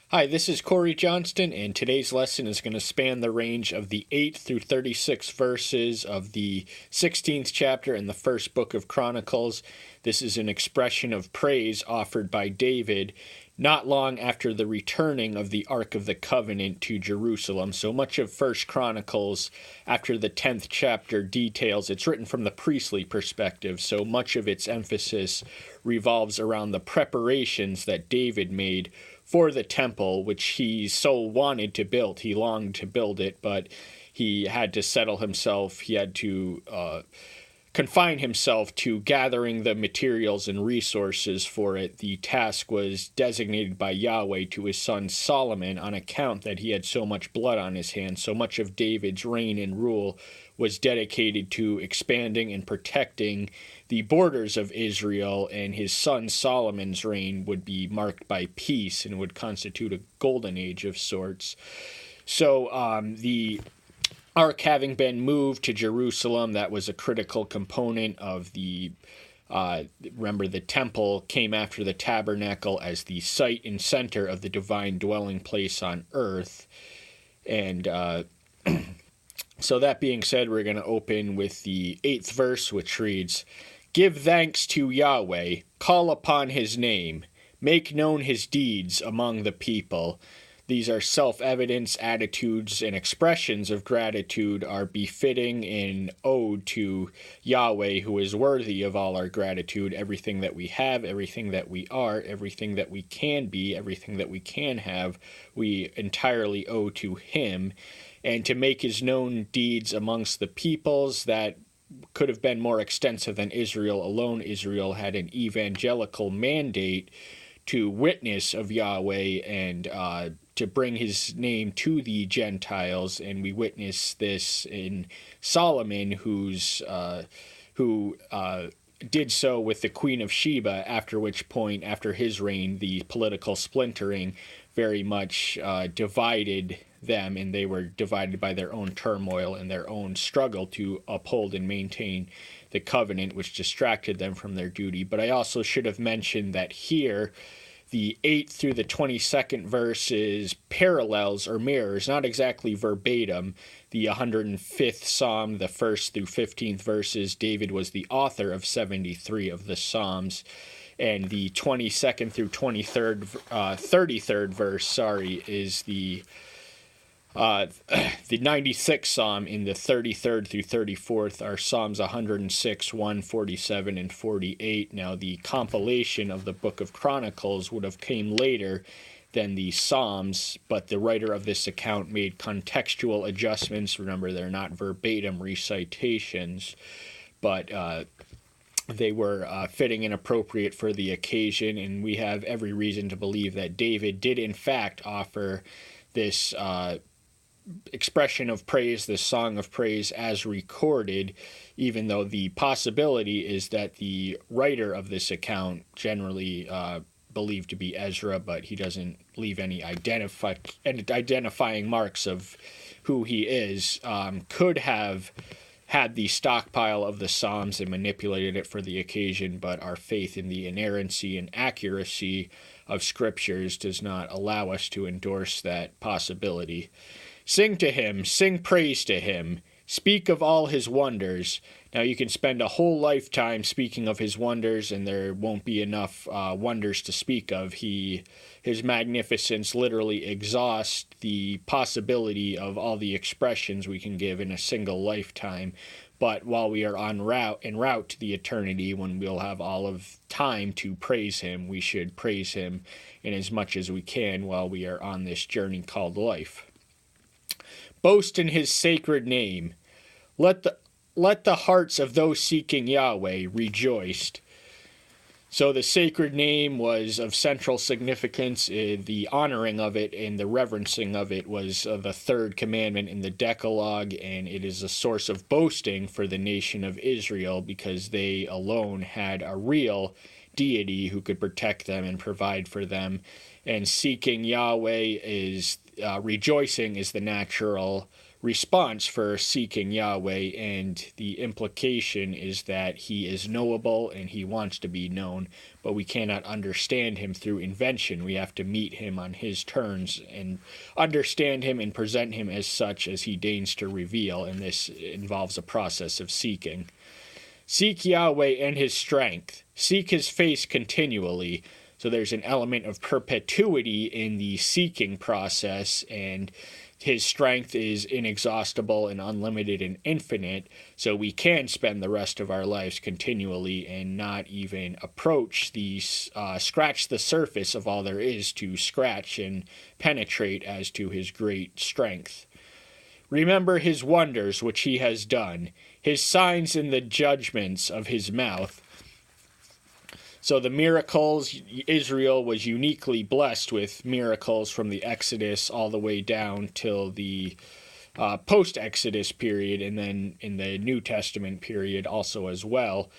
Hi, this is Corey Johnston, and today's lesson is going to span the range of the 8th through 36th verses of the 16th chapter in the first book of Chronicles. This is an expression of praise offered by David not long after the returning of the Ark of the Covenant to Jerusalem. So much of First Chronicles, after the 10th chapter, details. It's written from the priestly perspective, so much of its emphasis revolves around the preparations that David made for the temple, which he so wanted to build. He longed to build it, but he had to settle himself. He had to confine himself to gathering the materials and resources for it. The task was designated by Yahweh to his son Solomon on account that he had so much blood on his hands. So much of David's reign and rule was dedicated to expanding and protecting the borders of Israel, and his son Solomon's reign would be marked by peace and would constitute a golden age of sorts. So the Ark having been moved to Jerusalem, that was a critical component of the remember, the temple came after the tabernacle as the site and center of the divine dwelling place on earth. And so that being said, we're going to open with the 8th verse, which reads, "Give thanks to Yahweh, call upon his name, make known his deeds among the people." These are self-evident attitudes and expressions of gratitude are befitting and owed to Yahweh, who is worthy of all our gratitude. Everything that we have, everything that we are, everything that we can be, everything that we can have, we entirely owe to him. And to make his known deeds amongst the peoples, that could have been more extensive than Israel alone. Israel had an evangelical mandate to witness of Yahweh and to bring his name to the Gentiles, and we witness this in Solomon, who did so with the Queen of Sheba, after which point, after his reign, the political splintering very much divided them, and they were divided by their own turmoil and their own struggle to uphold and maintain the covenant, which distracted them from their duty. But I also should have mentioned that here, the 8th through the 22nd verses parallels or mirrors, not exactly verbatim, the 105th Psalm, the 1st through 15th verses. David was the author of 73 of the Psalms. And the 22nd through 33rd verse, is the 96th Psalm. In the 33rd through 34th are Psalms 106, 147, and 48. Now, the compilation of the book of Chronicles would have came later than the Psalms, but the writer of this account made contextual adjustments. Remember, they're not verbatim recitations, but they were fitting and appropriate for the occasion, and we have every reason to believe that David did in fact offer this expression of praise, this song of praise, as recorded, even though the possibility is that the writer of this account, generally believed to be Ezra, but he doesn't leave any identifying marks of who he is, could have had the stockpile of the Psalms and manipulated it for the occasion, but our faith in the inerrancy and accuracy of scriptures does not allow us to endorse that possibility. Sing to him, sing praise to him, speak of all his wonders. Now, you can spend a whole lifetime speaking of his wonders, and there won't be enough wonders to speak of. His magnificence literally exhausts the possibility of all the expressions we can give in a single lifetime. But while we are en route to the eternity, when we'll have all of time to praise him, we should praise him in as much as we can while we are on this journey called life. Boast in his sacred name. Let the hearts of those seeking Yahweh rejoice. So the sacred name was of central significance. The honoring of it and the reverencing of it was the third commandment in the Decalogue, and it is a source of boasting for the nation of Israel because they alone had a real deity who could protect them and provide for them. And seeking Yahweh is rejoicing is the natural response for seeking Yahweh, and the implication is that he is knowable and he wants to be known, but we cannot understand him through invention. We have to meet him on his terms and understand him and present him as such as he deigns to reveal, and this involves a process of seeking. Seek Yahweh and his strength. Seek his face continually. So there's an element of perpetuity in the seeking process, and his strength is inexhaustible and unlimited and infinite, so we can spend the rest of our lives continually and not even approach scratch the surface of all there is to scratch and penetrate as to his great strength. Remember his wonders which he has done, his signs and the judgments of his mouth. So the miracles, Israel was uniquely blessed with miracles from the Exodus all the way down till the post-Exodus period, and then in the New Testament period also as well.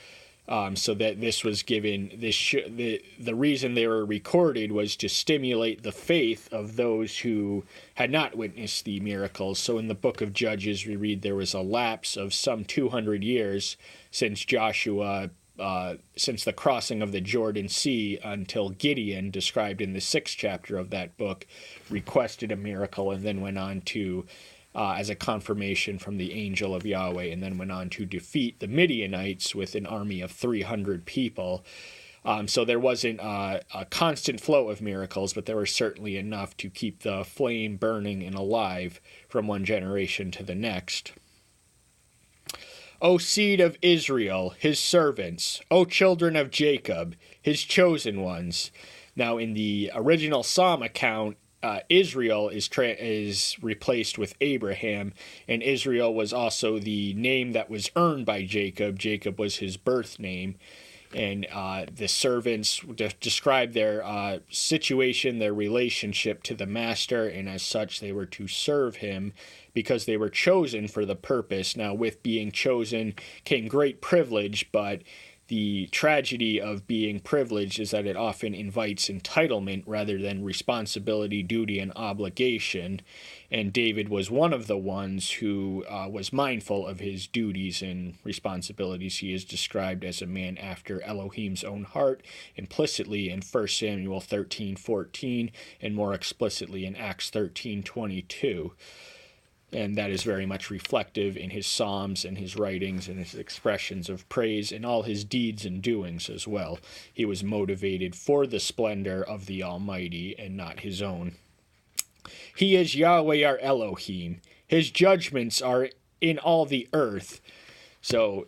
So that this was given, the reason they were recorded was to stimulate the faith of those who had not witnessed the miracles. So in the book of Judges, we read there was a lapse of some 200 years since since the crossing of the Jordan Sea until Gideon, described in the 6th chapter of that book, requested a miracle and then went on to, as a confirmation from the angel of Yahweh, and then went on to defeat the Midianites with an army of 300 people. So there wasn't a constant flow of miracles, but there were certainly enough to keep the flame burning and alive from one generation to the next. O seed of Israel, his servants, O children of Jacob, his chosen ones. Now, in the original Psalm account, Israel is replaced with Abraham, and Israel was also the name that was earned by Jacob. Jacob was his birth name. And the servants describe their situation, their relationship to the master, and as such they were to serve him because they were chosen for the purpose. Now, with being chosen came great privilege, but the tragedy of being privileged is that it often invites entitlement rather than responsibility, duty, and obligation. And David was one of the ones who was mindful of his duties and responsibilities. He is described as a man after Elohim's own heart, implicitly in 1 Samuel 13:14, and more explicitly in Acts 13:22. And that is very much reflective in his psalms and his writings and his expressions of praise and all his deeds and doings as well. He was motivated for the splendor of the Almighty and not his own. He is Yahweh our Elohim. His judgments are in all the earth. So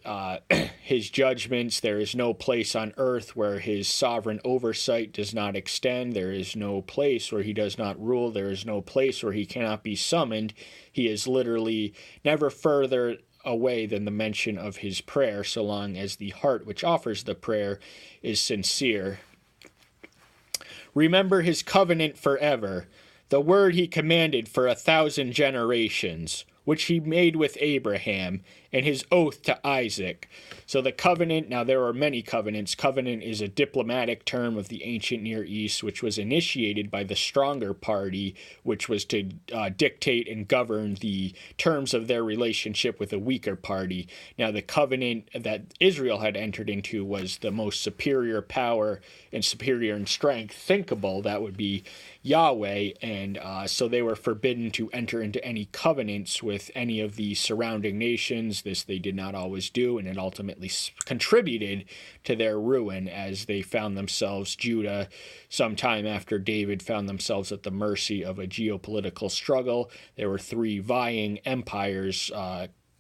his judgments, there is no place on earth where his sovereign oversight does not extend. There is no place where he does not rule. There is no place where he cannot be summoned. He is literally never further away than the mention of his prayer, so long as the heart which offers the prayer is sincere. Remember his covenant forever, the word he commanded for 1,000 generations, which he made with Abraham, and his oath to Isaac. So the covenant, now there are many covenants. Covenant is a diplomatic term of the ancient Near East, which was initiated by the stronger party, which was to dictate and govern the terms of their relationship with a weaker party. Now the covenant that Israel had entered into was the most superior power and superior in strength thinkable. That would be Yahweh, and so they were forbidden to enter into any covenants with any of the surrounding nations. This they did not always do, and it ultimately contributed to their ruin as they found themselves, Judah, sometime after David, found themselves at the mercy of a geopolitical struggle. There were 3 vying empires,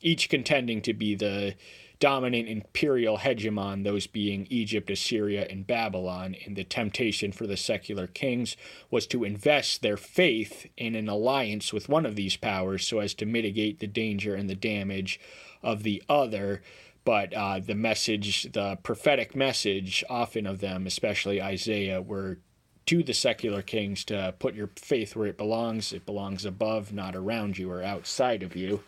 each contending to be the dominant imperial hegemon, those being Egypt, Assyria, and Babylon, and the temptation for the secular kings was to invest their faith in an alliance with one of these powers so as to mitigate the danger and the damage of the other. But the prophetic message, often of them, especially Isaiah, were to the secular kings to put your faith where it belongs. It belongs above, not around you or outside of you.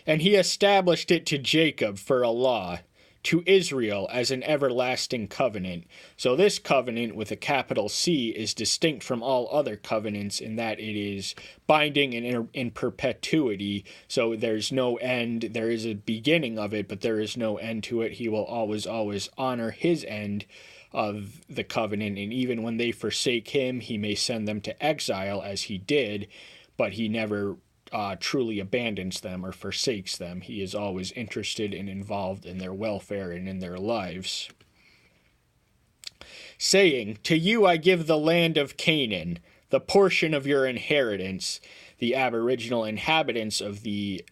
And he established it to Jacob for a law, to Israel as an everlasting covenant. So this covenant with a capital C is distinct from all other covenants in that it is binding and in perpetuity. So there's no end. There is a beginning of it, but there is no end to it. He will always honor his end of the covenant. And even when they forsake him, he may send them to exile as he did, but he never truly abandons them or forsakes them. He is always interested and involved in their welfare and in their lives. Saying, to you I give the land of Canaan, the portion of your inheritance. The aboriginal inhabitants of the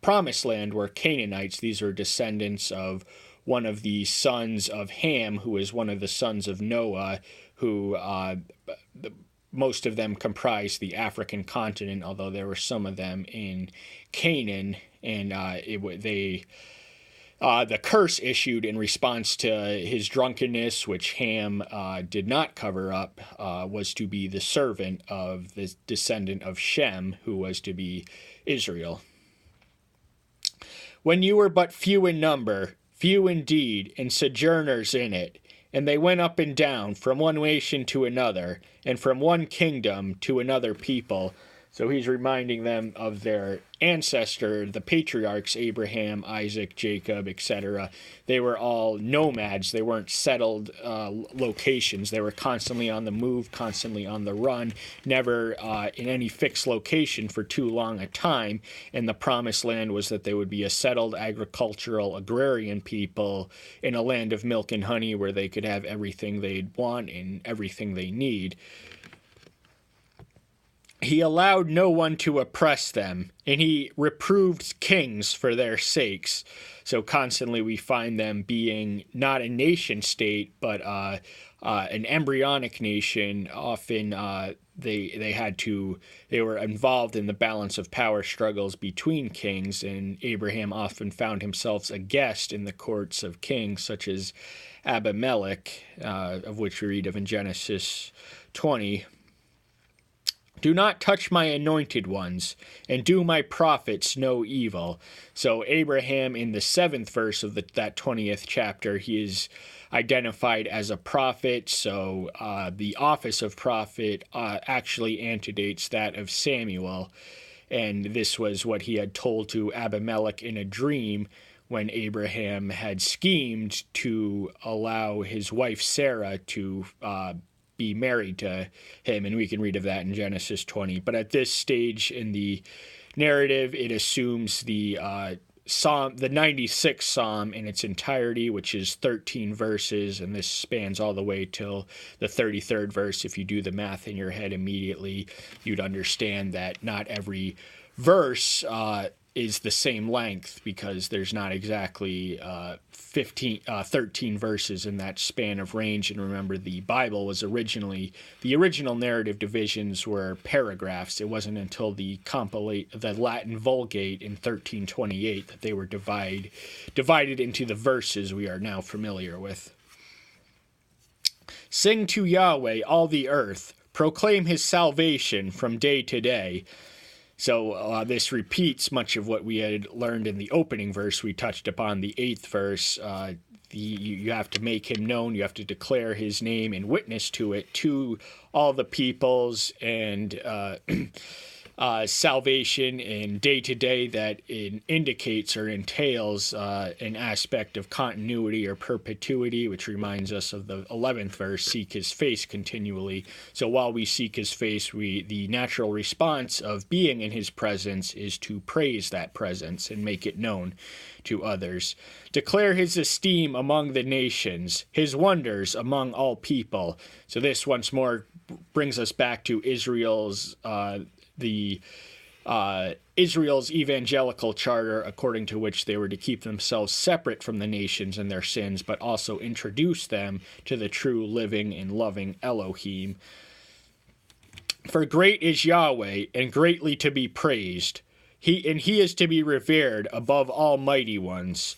promised land were Canaanites. These are descendants of one of the sons of Ham, who is one of the sons of Noah, who most of them comprised the African continent, although there were some of them in Canaan, and the curse issued in response to his drunkenness, which Ham did not cover up, was to be the servant of the descendant of Shem, who was to be Israel. When you were but few in number, few indeed, and sojourners in it, and they went up and down from one nation to another, and from one kingdom to another people. So he's reminding them of their ancestor, the patriarchs, Abraham, Isaac, Jacob, etc. They were all nomads. They weren't settled locations. They were constantly on the move, constantly on the run, never in any fixed location for too long a time. And the promised land was that they would be a settled agricultural agrarian people in a land of milk and honey where they could have everything they'd want and everything they need. He allowed no one to oppress them, and he reproved kings for their sakes. So constantly we find them being not a nation state, but an embryonic nation. Often they were involved in the balance of power struggles between kings, and Abraham often found himself a guest in the courts of kings, such as Abimelech, of which we read of in Genesis 20. Do not touch my anointed ones, and do my prophets no evil. So Abraham, in the 7th verse of that 20th chapter, he is identified as a prophet. So the office of prophet actually antedates that of Samuel. And this was what he had told to Abimelech in a dream when Abraham had schemed to allow his wife Sarah to be married to him, and we can read of that in Genesis 20. But at this stage in the narrative, it assumes the Psalm, the 96th Psalm in its entirety, which is 13 verses, and this spans all the way till the 33rd verse. If you do the math in your head immediately, you'd understand that not every verse is the same length, because there's not exactly 13 verses in that span of range. And remember, the Bible was the original narrative divisions were paragraphs. It wasn't until the Latin Vulgate in 1328 that they were divided into the verses we are now familiar with. Sing to Yahweh, all the earth. Proclaim his salvation from day to day. So this repeats much of what we had learned in the opening verse. We touched upon the 8th verse. You have to make him known. You have to declare his name and witness to it to all the peoples, and salvation in day to day that it indicates or entails an aspect of continuity or perpetuity, which reminds us of the 11th verse, seek his face continually. So while we seek his face, the natural response of being in his presence is to praise that presence and make it known to others. Declare his esteem among the nations, his wonders among all people. So this once more brings us back to Israel's Israel's evangelical charter, according to which they were to keep themselves separate from the nations and their sins, but also introduce them to the true living and loving Elohim. For great is Yahweh, and greatly to be praised. He is to be revered above all mighty ones.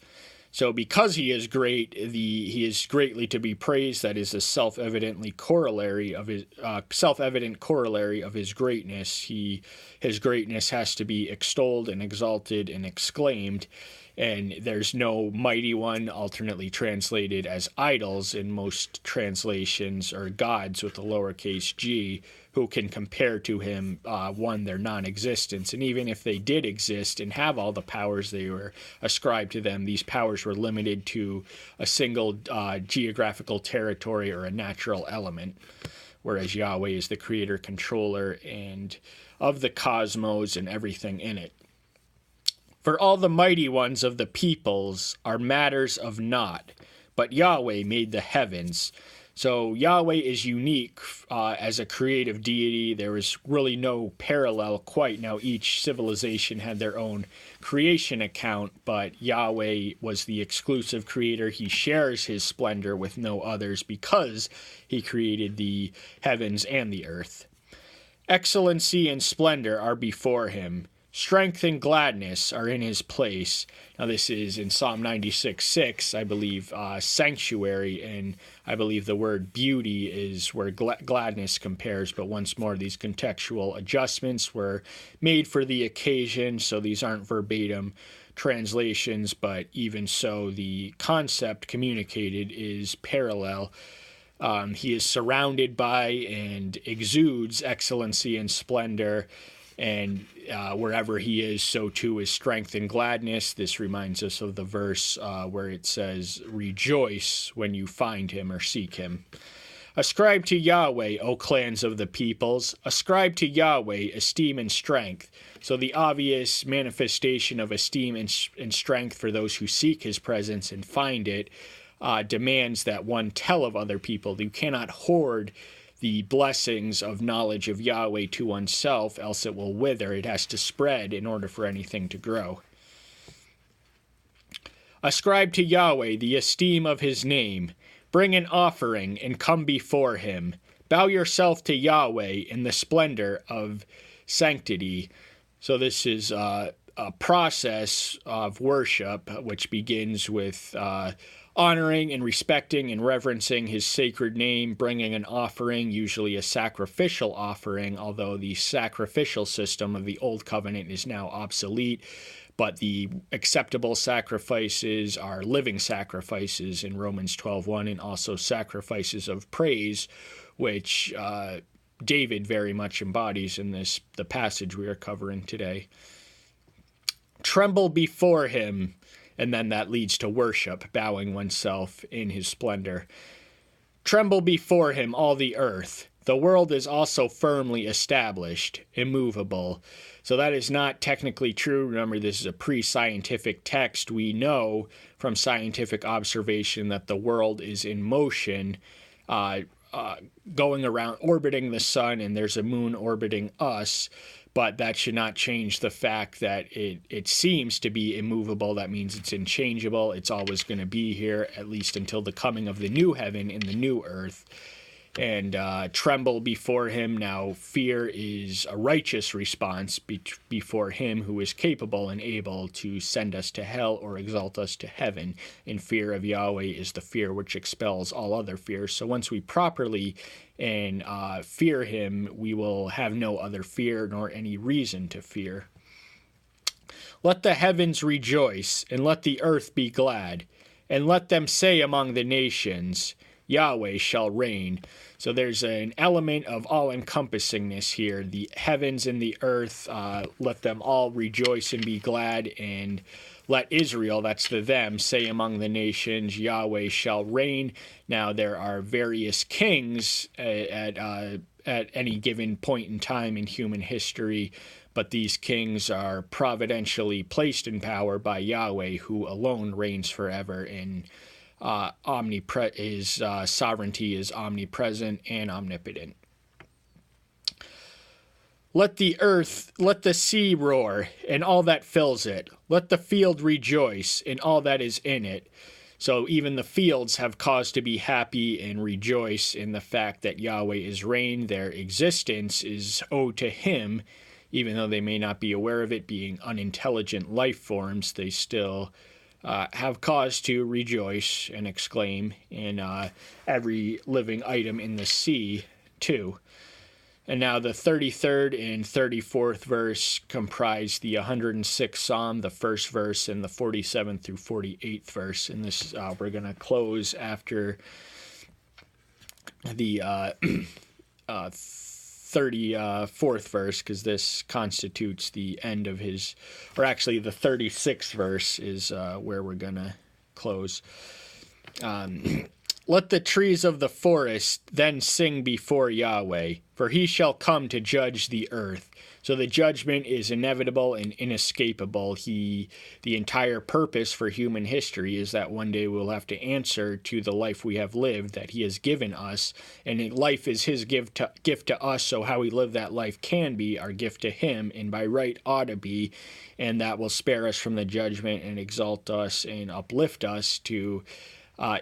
So because he is great, he is greatly to be praised. That is a self-evident corollary of his greatness. His greatness has to be extolled and exalted and exclaimed. And there's no mighty one, alternately translated as idols in most translations, or gods with a lowercase g, who can compare to him, one, their non-existence. And even if they did exist and have all the powers they were ascribed to them, these powers were limited to a single geographical territory or a natural element, whereas Yahweh is the creator, controller, and of the cosmos and everything in it. For all the mighty ones of the peoples are matters of naught, but Yahweh made the heavens. So Yahweh is unique as a creative deity. There is really no parallel quite. Now each civilization had their own creation account, but Yahweh was the exclusive creator. He shares his splendor with no others because he created the heavens and the earth. Excellency and splendor are before him. Strength and gladness are in his place. Now this is in Psalm 96:6, I believe, sanctuary, and I believe the word beauty is where gladness compares. But once more, these contextual adjustments were made for the occasion, so these aren't verbatim translations, but even so, the concept communicated is parallel. He is surrounded by and exudes excellency and splendor, and wherever he is, so too is strength and gladness. This reminds us of the verse where it says, rejoice when you find him or seek him. Ascribe to Yahweh, O clans of the peoples. Ascribe to Yahweh esteem and strength. So the obvious manifestation of esteem and strength for those who seek his presence and find it demands that one tell of other people. You cannot hoard the blessings of knowledge of Yahweh to oneself, else it will wither. It has to spread in order for anything to grow. Ascribe to Yahweh the esteem of his name. Bring an offering and come before him. Bow yourself to Yahweh in the splendor of sanctity. So this is a process of worship which begins with honoring and respecting and reverencing his sacred name, bringing an offering, usually a sacrificial offering, although the sacrificial system of the Old Covenant is now obsolete. But the acceptable sacrifices are living sacrifices in Romans 12:1, and also sacrifices of praise, which David very much embodies in the passage we are covering today. Tremble before him. And then that leads to worship, bowing oneself in his splendor. Tremble before him, all the earth. The world is also firmly established, immovable. So that is not technically true. Remember, this is a pre-scientific text. We know from scientific observation that the world is in motion, going around, orbiting the sun, and there's a moon orbiting us. But that should not change the fact that it seems to be immovable. That means it's unchangeable. It's always going to be here, at least until the coming of the new heaven and the new earth. And tremble before him. Now, fear is a righteous response before him who is capable and able to send us to hell or exalt us to heaven. And fear of Yahweh is the fear which expels all other fears. So once we properly and fear him, we will have no other fear nor any reason to fear. Let the heavens rejoice, and let the earth be glad, and let them say among the nations, Yahweh shall reign. So there's an element of all-encompassingness here. The heavens and the earth, let them all rejoice and be glad, and let Israel, that's the them, say among the nations, Yahweh shall reign. Now there are various kings at any given point in time in human history, but these kings are providentially placed in power by Yahweh, who alone reigns forever, and his sovereignty is omnipresent and omnipotent. Let the sea roar, and all that fills it. Let the field rejoice, and all that is in it. So even the fields have cause to be happy and rejoice in the fact that Yahweh is reign. Their existence is owed to him, even though they may not be aware of it. Being unintelligent life forms, they still have cause to rejoice and exclaim, and every living item in the sea too. And now the 33rd and 34th verse comprise the 106th Psalm, the first verse, and the 47th through 48th verse. And this we're going to close after the 34th verse, because this constitutes the end of his, or actually the 36th verse is where we're going to close. Let the trees of the forest then sing before Yahweh, for he shall come to judge the earth. So the judgment is inevitable and inescapable. The entire purpose for human history is that one day we'll have to answer to the life we have lived that he has given us, and life is his gift to us, so how we live that life can be our gift to him, and by right ought to be, and that will spare us from the judgment and exalt us and uplift us to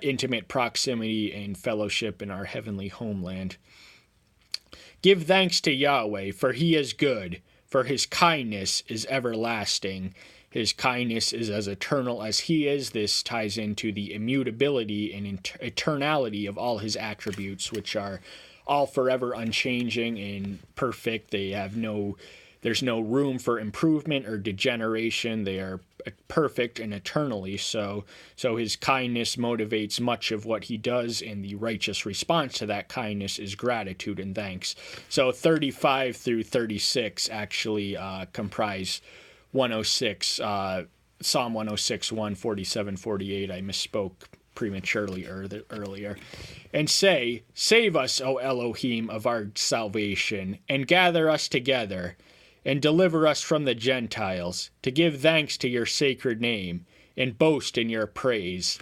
intimate proximity and fellowship in our heavenly homeland. Give thanks to Yahweh, for he is good, for his kindness is everlasting. His kindness is as eternal as he is. This ties into the immutability and eternality of all his attributes, which are all forever unchanging and perfect. There's no room for improvement or degeneration. They are perfect and eternally so. So his kindness motivates much of what he does, and the righteous response to that kindness is gratitude and thanks. So 35 through 36 actually comprise 106, Psalm 106, 147, 48. I misspoke prematurely earlier. And say, save us, O Elohim, of our salvation, and gather us together, and deliver us from the Gentiles, to give thanks to your sacred name, and boast in your praise.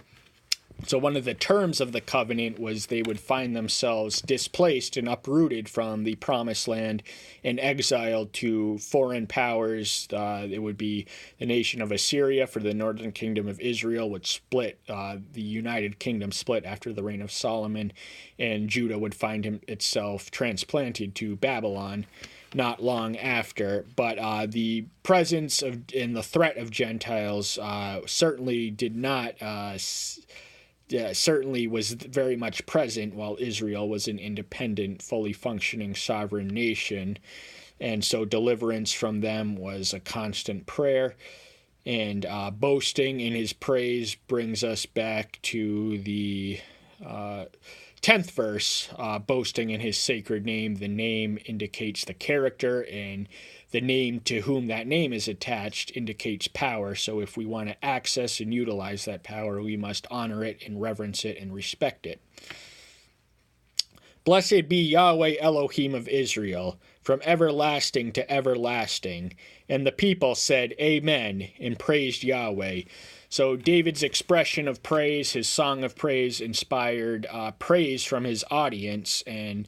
So one of the terms of the covenant was they would find themselves displaced and uprooted from the promised land and exiled to foreign powers. It would be the nation of Assyria for the northern kingdom of Israel would split. The United Kingdom split after the reign of Solomon, and Judah would find itself transplanted to Babylon not long after. But the presence of and the threat of Gentiles certainly was very much present while Israel was an independent, fully functioning sovereign nation. And so deliverance from them was a constant prayer. And boasting in his praise brings us back to the 10th verse, boasting in his sacred name. The name indicates the character, and the name to whom that name is attached indicates power. So if we want to access and utilize that power, we must honor it and reverence it and respect it. Blessed be Yahweh Elohim of Israel, from everlasting to everlasting. And the people said, Amen, and praised Yahweh. So David's expression of praise, his song of praise, inspired praise from his audience and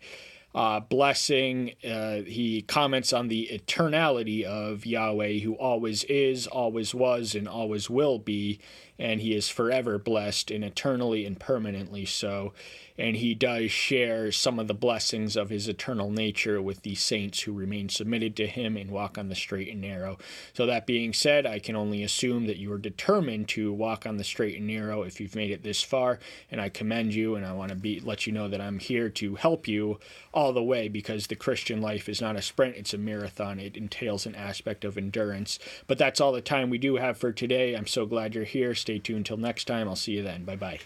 blessing. He comments on the eternality of Yahweh, who always is, always was, and always will be, and he is forever blessed and eternally and permanently so. And he does share some of the blessings of his eternal nature with the saints who remain submitted to him and walk on the straight and narrow. So that being said, I can only assume that you are determined to walk on the straight and narrow if you've made it this far, and I commend you, and I want to let you know that I'm here to help you all the way, because the Christian life is not a sprint, it's a marathon. It entails an aspect of endurance. But that's all the time we do have for today. I'm so glad you're here. Stay tuned till next time. I'll see you then. Bye-bye.